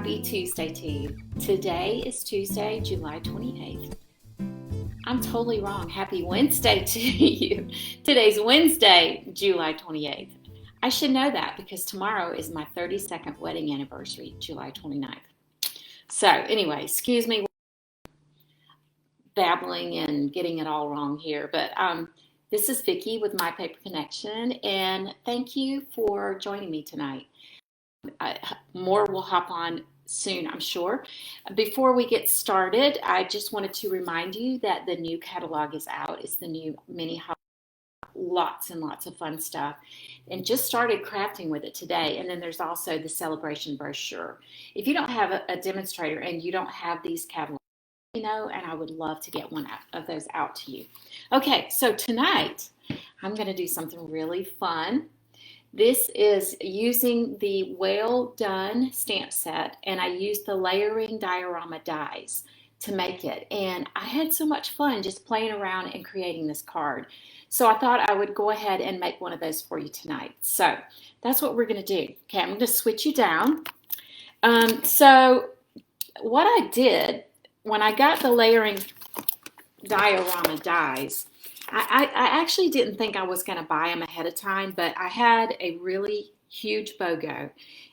Happy Tuesday to you. Today is Tuesday, July 28th. I'm totally wrong. Happy Wednesday to you. Today's Wednesday, July 28th. I should know that because tomorrow is my 32nd wedding anniversary, July 29th. So anyway, excuse me babbling and getting it all wrong here, but this is Vicki with My Paper Connection, and thank you for joining me tonight. More will hop on soon, I'm sure. Before we get started, I just wanted to remind you that the new catalog is out. It's the new mini, lots and lots of fun stuff, and just started crafting with it today. And then there's also the celebration brochure. If you don't have a demonstrator and you don't have these catalogs, and I would love to get one of those out to you. Okay, so tonight I'm going to do something really fun. This is using the Well Done stamp set, and I used the layering diorama dies to make it. And I had so much fun just playing around and creating this card. So I thought I would go ahead and make one of those for you tonight. So that's what we're going to do. Okay, I'm going to switch you down. So what I did when I got the layering diorama dies, I actually didn't think I was going to buy them ahead of time, but I had a really huge BOGO,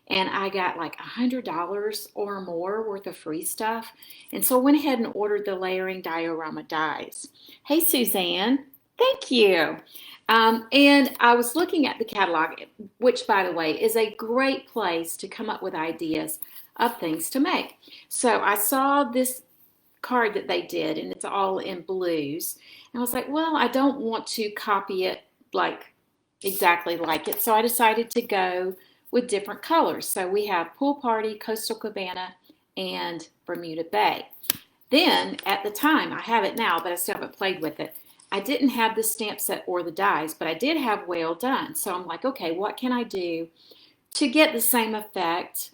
and I got like $100 or more worth of free stuff. And so I went ahead and ordered the layering diorama dies. Hey, Suzanne, thank you. And I was looking at the catalog, which, by the way, is a great place to come up with ideas of things to make. So I saw this card that they did, and it's all in blues, and I was like, well, I don't want to copy it like exactly like it, so I decided to go with different colors. So we have Pool Party, Coastal Cabana, and Bermuda Bay. Then at the time, I have it now, but I still haven't played with it, I didn't have the stamp set or the dies, but I did have Well Done. So I'm like, okay, what can I do to get the same effect,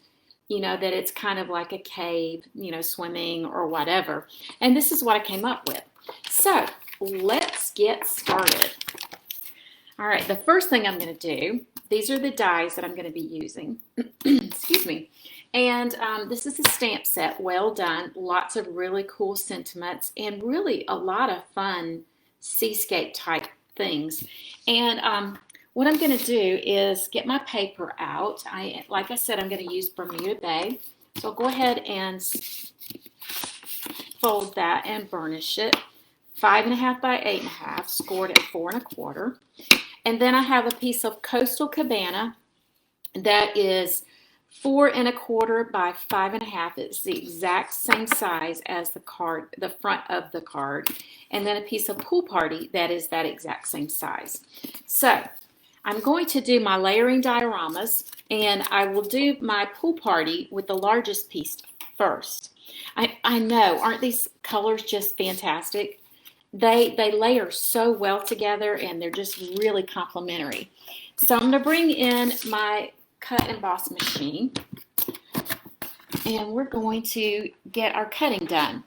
that it's kind of like a cave, swimming or whatever. And this is what I came up with. So let's get started. All right, the first thing I'm going to do, these are the dies that I'm going to be using. Excuse me. And this is a stamp set, Well Done. Lots of really cool sentiments and really a lot of fun seascape type things. And what I'm going to do is get my paper out. Like I said, I'm going to use Bermuda Bay. So I'll go ahead and fold that and burnish it. 5.5 by 8.5, scored at 4 1/4. And then I have a piece of Coastal Cabana that is 4 1/4 by 5.5. It's the exact same size as the card, the front of the card. And then a piece of Pool Party that is that exact same size. So I'm going to do my layering dioramas, and I will do my Pool Party with the largest piece first. I know, aren't these colors just fantastic? They layer so well together, and they're just really complementary. So I'm going to bring in my cut emboss machine, and we're going to get our cutting done.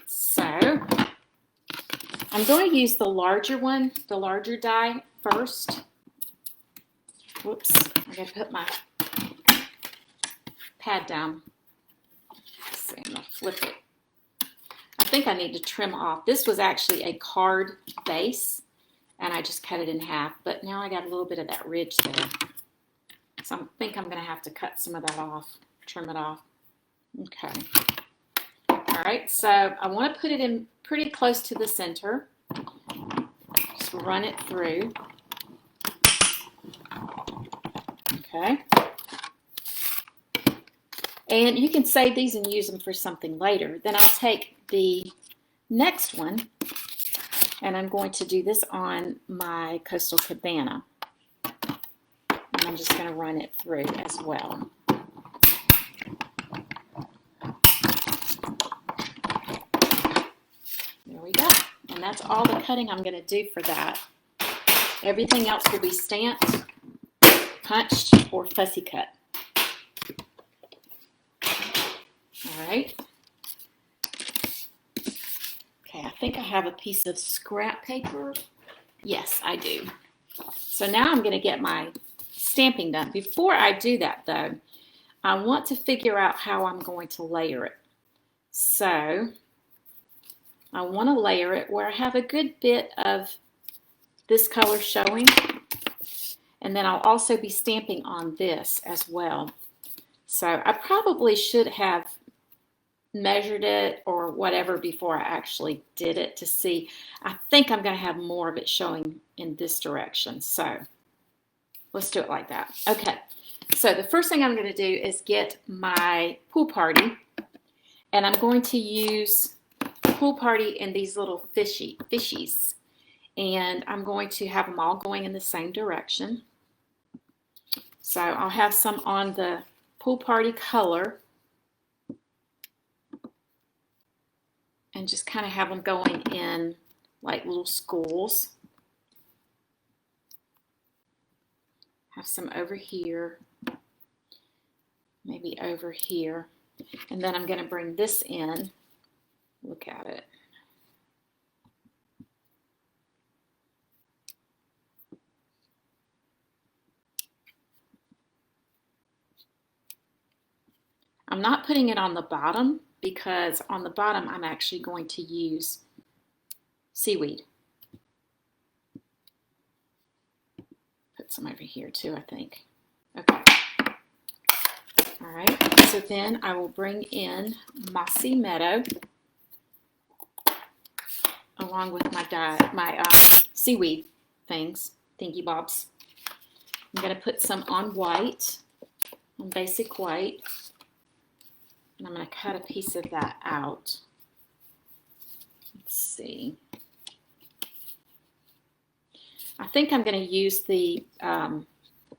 So I'm going to use the larger one, the larger die first. Whoops, I got to put my pad down. Let's see, I'm going to flip it. I think I need to trim off. This was actually a card base, and I just cut it in half, but now I got a little bit of that ridge there. So I think I'm going to have to cut some of that off, trim it off. Okay. All right, so I want to put it in pretty close to the center. Just run it through. Okay. And you can save these and use them for something later. Then I'll take the next one, and I'm going to do this on my Coastal Cabana. And I'm just going to run it through as well. There we go. And that's all the cutting I'm going to do for that. Everything else will be stamped, punched, or fussy cut. All right. Okay, I think I have a piece of scrap paper. Yes, I do. So now I'm going to get my stamping done. Before I do that, though, I want to figure out how I'm going to layer it. So I want to layer it where I have a good bit of this color showing, and then I'll also be stamping on this as well. So I probably should have measured it or whatever before I actually did it to see. I think I'm going to have more of it showing in this direction. So let's do it like that. Okay, so the first thing I'm going to do is get my pool party, and I'm going to use pool party in these little fishies, and I'm going to have them all going in the same direction. So I'll have some on the pool party color and just kind of have them going in like little schools. Have some over here, maybe over here. And then I'm going to bring this in. Look at it. I'm not putting it on the bottom because on the bottom I'm actually going to use seaweed. Put some over here too, I think. Okay. All right, so then I will bring in Mossy Meadow along with my seaweed things, thingy bobs. I'm going to put some on white, on basic white. And I'm going to cut a piece of that out. Let's see. I think I'm going to use the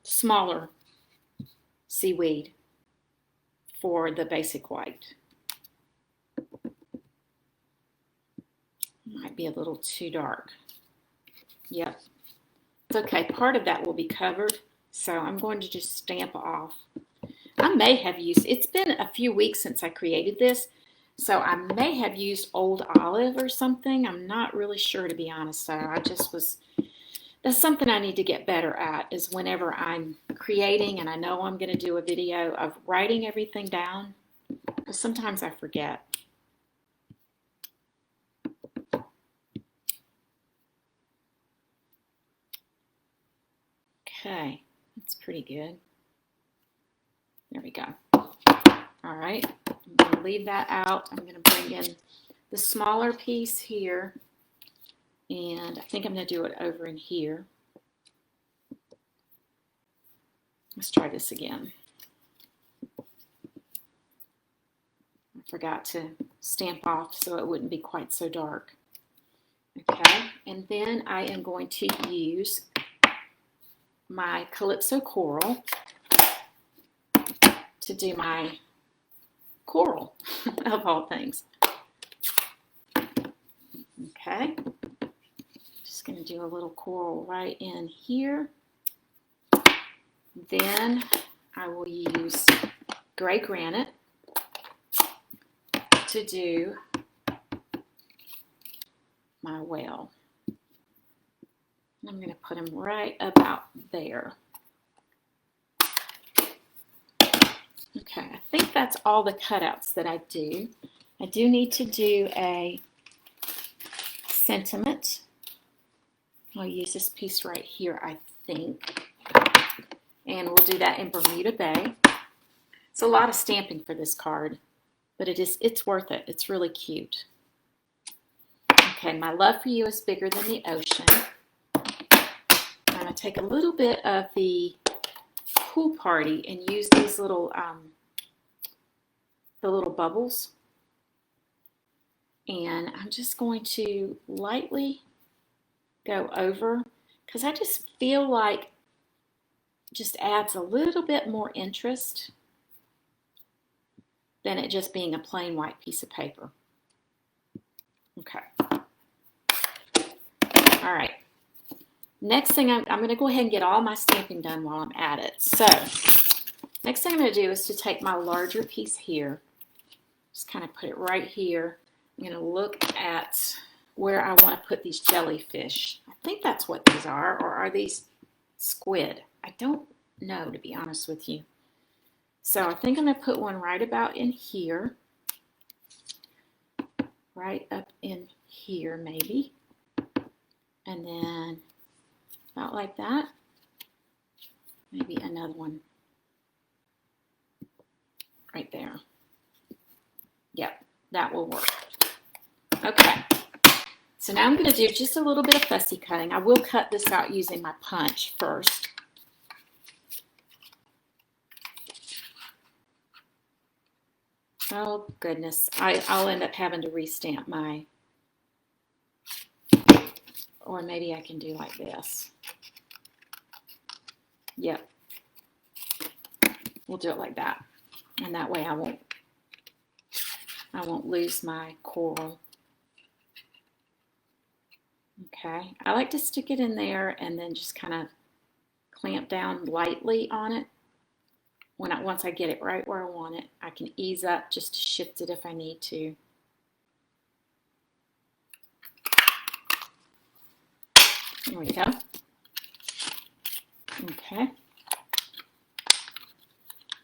smaller seaweed for the basic white. Might be a little too dark. Yep. It's okay. Part of that will be covered, so I'm going to just stamp off. I may have used, it's been a few weeks since I created this, so I may have used Old Olive or something. I'm not really sure, to be honest. So I just was, that's something I need to get better at, is whenever I'm creating and I know I'm going to do a video, of writing everything down, because sometimes I forget. Okay, that's pretty good. There we go. All right, I'm going to leave that out. I'm going to bring in the smaller piece here, and I think I'm going to do it over in here. Let's try this again. I forgot to stamp off so it wouldn't be quite so dark. Okay, and then I am going to use my Calypso Coral to do my coral, of all things. Okay, just going to do a little coral right in here. Then I will use gray granite to do my whale. I'm going to put him right about there. Okay, I think that's all the cutouts that I do. I do need to do a sentiment. I'll use this piece right here, I think. And we'll do that in Bermuda Bay. It's a lot of stamping for this card, but it's worth it. It's really cute. Okay, my love for you is bigger than the ocean. I'm going to take a little bit of the pool party and use these little the little bubbles, and I'm just going to lightly go over, because I just feel like it just adds a little bit more interest than it just being a plain white piece of paper. Okay. All right. Next thing, I'm going to go ahead and get all my stamping done while I'm at it. So, next thing I'm going to do is to take my larger piece here, just kind of put it right here. I'm going to look at where I want to put these jellyfish. I think that's what these are, or are these squid? I don't know, to be honest with you. So I think I'm going to put one right about in here. Right up in here maybe. And then about like that. Maybe another one right there. Yep, that will work. Okay. So now I'm going to do just a little bit of fussy cutting. I will cut this out using my punch first. Oh goodness, I'll end up having to restamp my, or maybe I can do like this. Yep, we'll do it like that, and that way I won't lose my coral. Okay, I like to stick it in there and then just kind of clamp down lightly on it. Once I get it right where I want it, I can ease up just to shift it if I need to. There we go. Okay.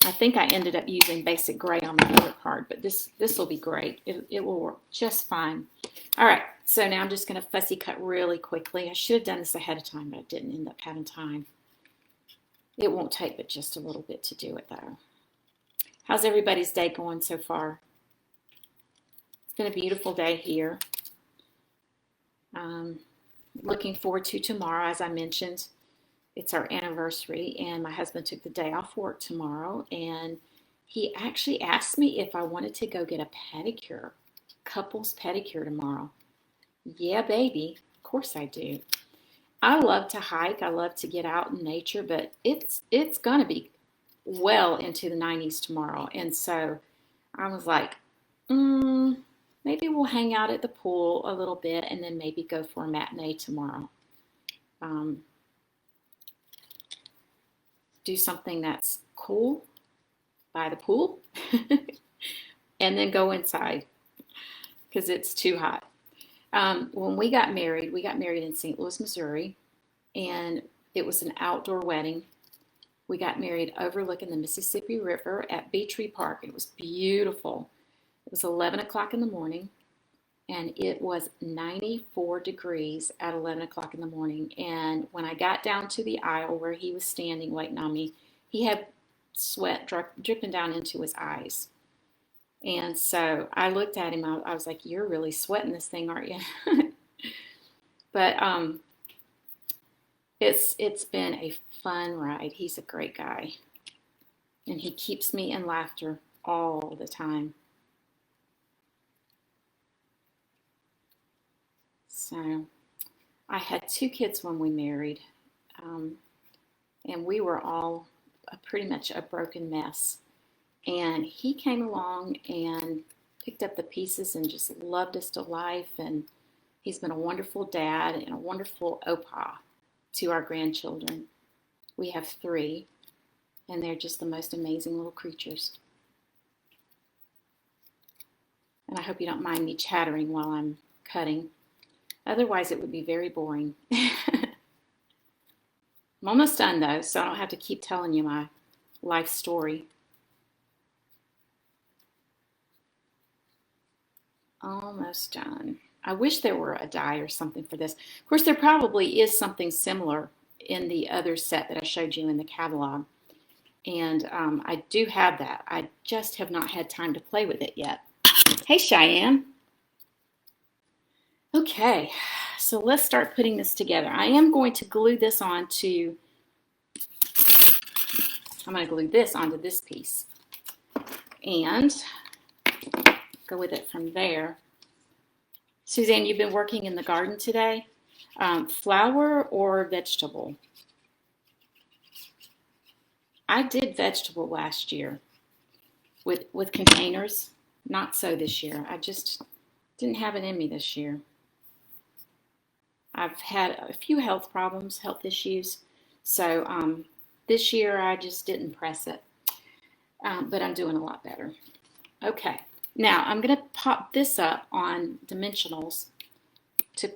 I think I ended up using basic gray on my other card, but this will be great. It will work just fine. All right, so now I'm just going to fussy cut really quickly. I should have done this ahead of time, but I didn't end up having time. It won't take but just a little bit to do it, though. How's everybody's day going so far? It's been a beautiful day here. Looking forward to tomorrow, as I mentioned. It's our anniversary, and my husband took the day off work tomorrow, and he actually asked me if I wanted to go get a pedicure, couples pedicure tomorrow. Yeah, baby, of course I do. I love to hike. I love to get out in nature, but it's going to be well into the 90s tomorrow. And so I was like, maybe we'll hang out at the pool a little bit and then maybe go for a matinee tomorrow. Do something that's cool by the pool and then go inside because it's too hot. When we got married in St. Louis, Missouri, and it was an outdoor wedding. We got married overlooking the Mississippi River at Beatree Park. It was beautiful. It was 11 o'clock in the morning, and it was 94 degrees at 11 o'clock in the morning. And when I got down to the aisle where he was standing waiting on me, he had sweat dripping down into his eyes. And so I looked at him. I was like, "You're really sweating this thing, aren't you?" But it's been a fun ride. He's a great guy, and he keeps me in laughter all the time. So I had 2 kids when we married, and we were all pretty much a broken mess. And he came along and picked up the pieces and just loved us to life. And he's been a wonderful dad and a wonderful opa to our grandchildren. We have 3, and they're just the most amazing little creatures. And I hope you don't mind me chattering while I'm cutting. Otherwise, it would be very boring. I'm almost done, though, so I don't have to keep telling you my life story. Almost done. I wish there were a die or something for this. Of course, there probably is something similar in the other set that I showed you in the catalog. And I do have that. I just have not had time to play with it yet. Hey, Cheyenne. Okay, so let's start putting this together. I am going to glue this onto, I'm going to glue this onto this piece. And go with it from there. Suzanne, you've been working in the garden today. Flower or vegetable? I did vegetable last year with containers. Not so this year. I just didn't have it in me this year. I've had a few health problems, health issues. So this year I just didn't press it. But I'm doing a lot better. Okay. Now, I'm going to pop this up on dimensionals to,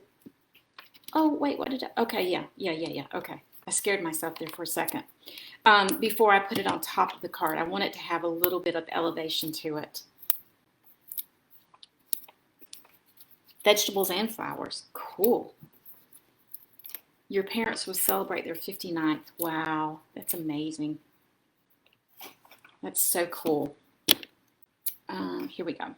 oh, wait, what did I, okay, yeah, okay. I scared myself there for a second. before I put it on top of the card. I want it to have a little bit of elevation to it. Vegetables and flowers. Cool. Your parents will celebrate their 59th. Wow, that's amazing. That's so cool. Here we go.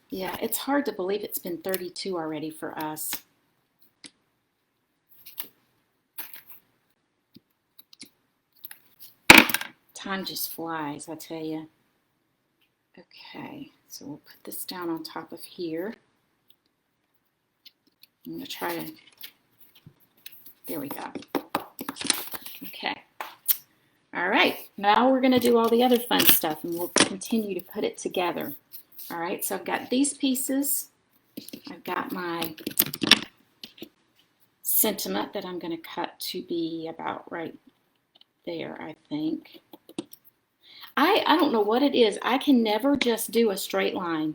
Yeah, it's hard to believe it's been 32 already for us. Time just flies, I tell you. Okay, so we'll put this down on top of here. I'm going to try to, there we go. Okay. All right, now we're going to do all the other fun stuff, and we'll continue to put it together. All right, so I've got these pieces. I've got my sentiment that I'm going to cut to be about right there, I think. I don't know what it is. I can never just do a straight line.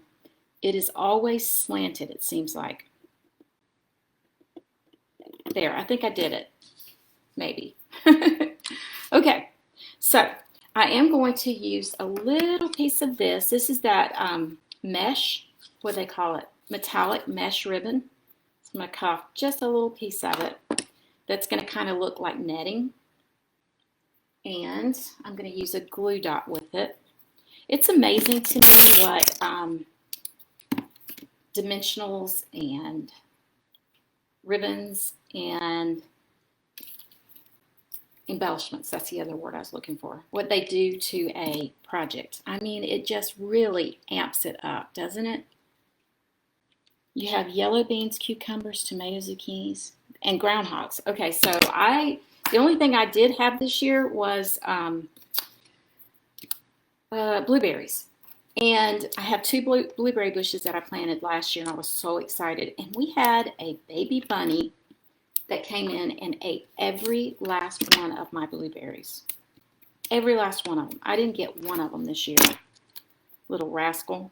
It is always slanted, it seems like. There, I think I did it. Maybe. Okay, so I am going to use a little piece of this. This is that mesh, what do they call it? Metallic mesh ribbon. So I'm going to cut off just a little piece of it. That's going to kind of look like netting. And I'm going to use a glue dot with it. It's amazing to me what dimensionals and ribbons and embellishments, that's the other word I was looking for, what they do to a project. I mean, it just really amps it up, doesn't it? You have yellow beans, cucumbers, tomatoes, zucchinis, and groundhogs. Okay, so the only thing I did have this year was blueberries. And I have two blueberry bushes that I planted last year, and I was so excited. And we had a baby bunny that came in and ate every last one of my blueberries. Every last one of them. I didn't get one of them this year. Little rascal.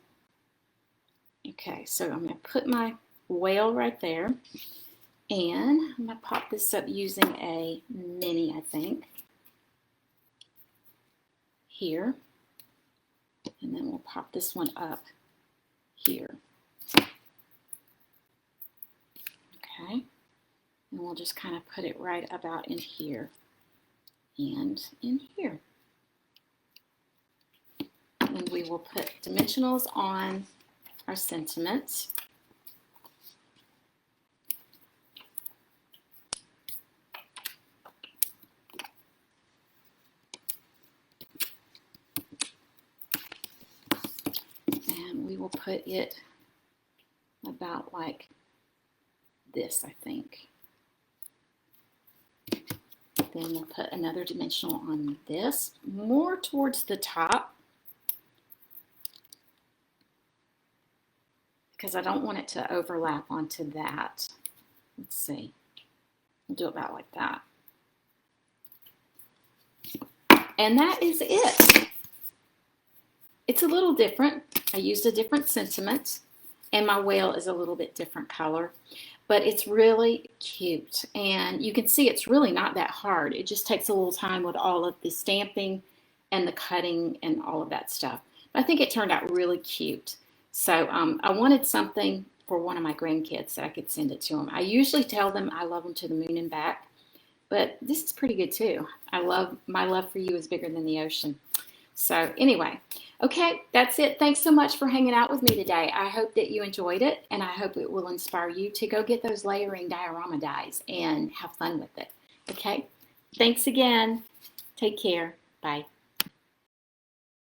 Okay, so I'm going to put my whale right there. And I'm going to pop this up using a mini, I think. Here. And then we'll pop this one up here. Okay. And we'll just kind of put it right about in here and in here. And we will put dimensionals on our sentiments. And we will put it about like this, I think. Then we'll put another dimensional on this, more towards the top, because I don't want it to overlap onto that. Let's see. We'll do about like that. And that is it. It's a little different. I used a different sentiment, and my whale is a little bit different color. But it's really cute, and you can see it's really not that hard. It just takes a little time with all of the stamping and the cutting and all of that stuff. But I think it turned out really cute. So I wanted something for one of my grandkids that I could send it to them. I usually tell them I love them to the moon and back, but this is pretty good too. My love for you is bigger than the ocean. So anyway, okay, that's it. Thanks so much for hanging out with me today. I hope that you enjoyed it, and I hope it will inspire you to go get those layering diorama dies and have fun with it. Okay, thanks again. Take care. Bye.